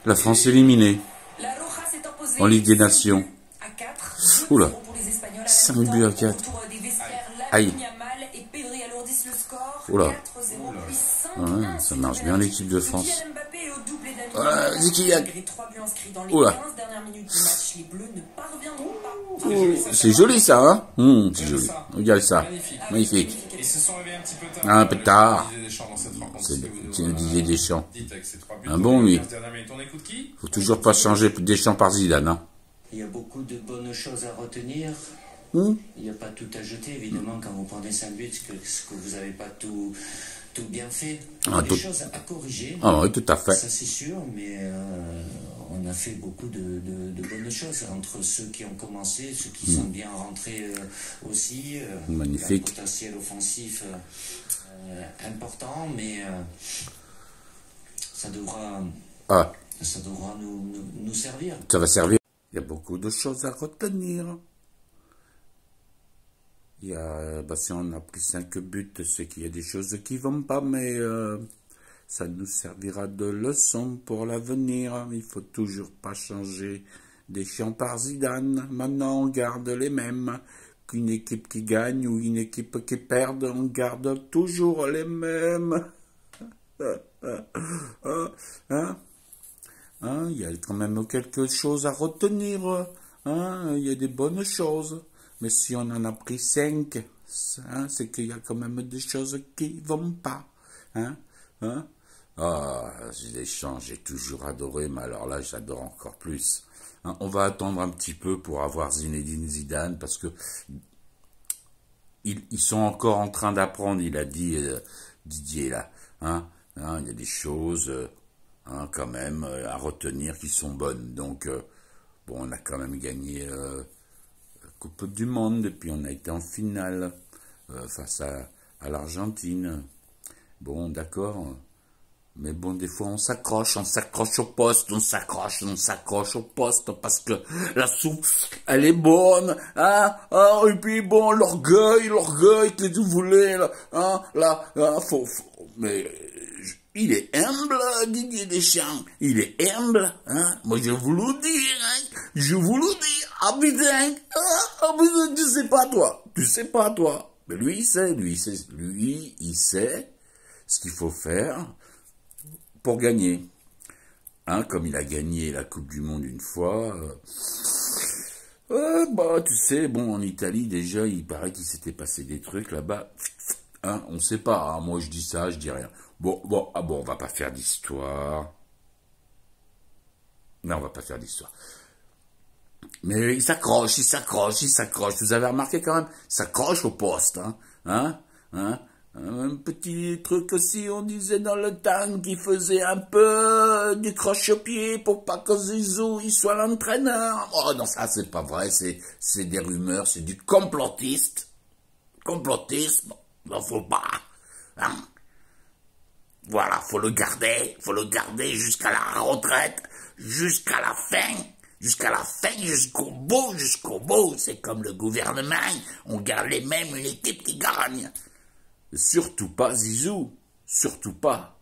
La France éliminée en Ligue des Nations. Oula, 5 buts à 4. Aïe. Oula. Ouais, ça marche bien l'équipe de France. Zikiyak. Oula. C'est joli ça, hein. C'est joli. Regarde ça. Magnifique. Un peu tard. C'est Didier Deschamps. Un bon lui. Faut toujours pas changer Deschamps par Zidane, hein. Il y a beaucoup de bonnes choses à retenir. Il n'y a pas tout à jeter, évidemment, quand vous prenez 5 buts, ce que vous n'avez pas tout bien fait. Il y a des choses à corriger. Ah oui, tout à fait. Ça, c'est sûr, mais on a fait beaucoup de bonnes choses. Entre ceux qui ont commencé, ceux qui sont bien rentrés aussi. Magnifique. Un potentiel offensif important, mais ça devra nous servir. Ça va servir. Il y a beaucoup de choses à retenir. Il y a, si on a pris 5 buts, c'est qu'il y a des choses qui vont pas, mais ça nous servira de leçon pour l'avenir. Il faut toujours pas changer Deschamps par Zidane. Maintenant, on garde les mêmes. Qu'une équipe qui gagne ou une équipe qui perd, on garde toujours les mêmes. Il y a quand même quelque chose à retenir. Il y a des bonnes choses. Mais si on en a pris 5, c'est qu'il y a quand même des choses qui vont pas. Deschamps, j'ai toujours adoré, mais alors là, j'adore encore plus. On va attendre un petit peu pour avoir Zinedine Zidane, parce que ils sont encore en train d'apprendre, il a dit Didier, là. Il y a des choses... quand même, à retenir qui sont bonnes. Donc, on a quand même gagné la Coupe du Monde, et puis on a été en finale face à l'Argentine. Bon, d'accord, mais bon, des fois on s'accroche au poste, on s'accroche au poste, parce que la soupe, elle est bonne, et puis bon, l'orgueil, que vous voulez, là, faut, mais... Il est humble, Didier Deschamps. Il est humble, Moi, je vous le dis, Ah, putain, tu sais pas, toi. Mais lui, il sait ce qu'il faut faire pour gagner. Comme il a gagné la Coupe du Monde une fois, tu sais, en Italie, déjà, il paraît qu'il s'était passé des trucs là-bas. On sait pas, moi je dis ça, je dis rien. On va pas faire d'histoire. Non, on va pas faire d'histoire. Mais il s'accroche. Vous avez remarqué quand même, il s'accroche au poste, Un petit truc aussi, on disait dans le temps qu'il faisait un peu du croche-pied pour pas que Zizou il soit l'entraîneur. Oh non, ça c'est pas vrai, c'est des rumeurs, c'est du complotisme. Non, faut pas. Voilà, faut le garder jusqu'à la retraite, jusqu'à la fin, jusqu'au bout. C'est comme le gouvernement, on garde les mêmes, une équipe qui gagne. Surtout pas Zizou, surtout pas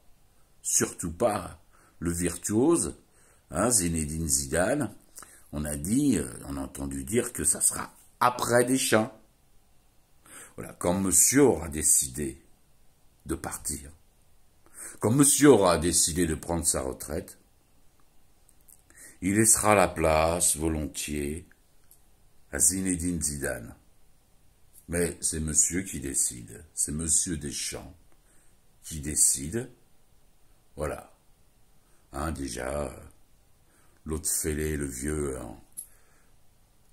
le virtuose, Zinedine Zidane. On a entendu dire que ça sera après Deschamps. Voilà, quand monsieur aura décidé de partir, quand monsieur aura décidé de prendre sa retraite, il laissera la place volontiers à Zinedine Zidane. Mais c'est monsieur qui décide, c'est monsieur Deschamps qui décide. Voilà. Déjà, l'autre fêlé, le vieux...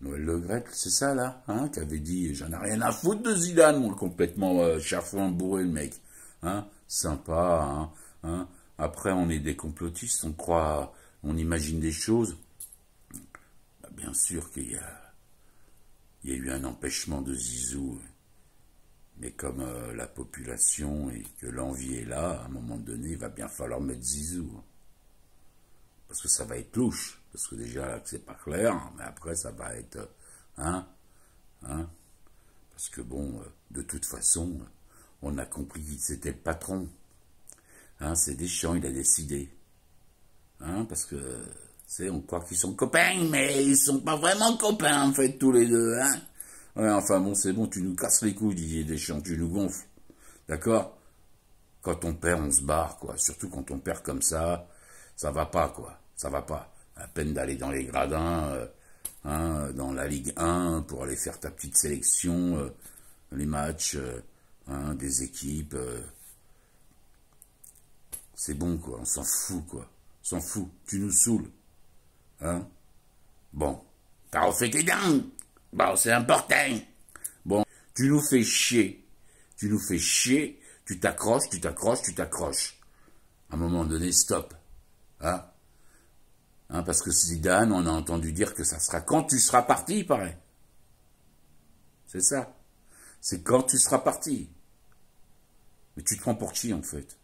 Noël Le Graët, c'est ça, là, qui avait dit « J'en ai rien à foutre de Zidane, moi, complètement chafouin bourré, le mec. » Sympa, Après, on est des complotistes, on imagine des choses. Bien sûr qu'il y a eu un empêchement de Zizou, mais comme la population et que l'envie est là, à un moment donné, il va bien falloir mettre Zizou. Parce que ça va être louche. Parce que déjà, là, c'est pas clair, mais après, ça va être... Parce que de toute façon, on a compris qu'il c'était le patron. C'est Deschamps, il a décidé. Hein, parce que, on croit qu'ils sont copains, mais ils sont pas vraiment copains, en fait, tous les deux, hein. Ouais, enfin bon, c'est bon, tu nous casses les couilles, Didier Deschamps, tu nous gonfles. D'accord? Quand on perd, on se barre, quoi. Surtout quand on perd comme ça va pas, quoi. Ça va pas. À peine d'aller dans les gradins, dans la Ligue 1, pour aller faire ta petite sélection, les matchs, des équipes. C'est bon, quoi. On s'en fout, quoi. On s'en fout. Tu nous saoules. Hein? Bon. T'as refait tes dents. Bon, c'est important. Bon. Tu nous fais chier. Tu nous fais chier. Tu t'accroches, tu t'accroches, tu t'accroches. À un moment donné, stop. Hein? Parce que Zidane, on a entendu dire que ça sera quand tu seras parti, il paraît. C'est ça. C'est quand tu seras parti. Mais tu te prends pour qui, en fait?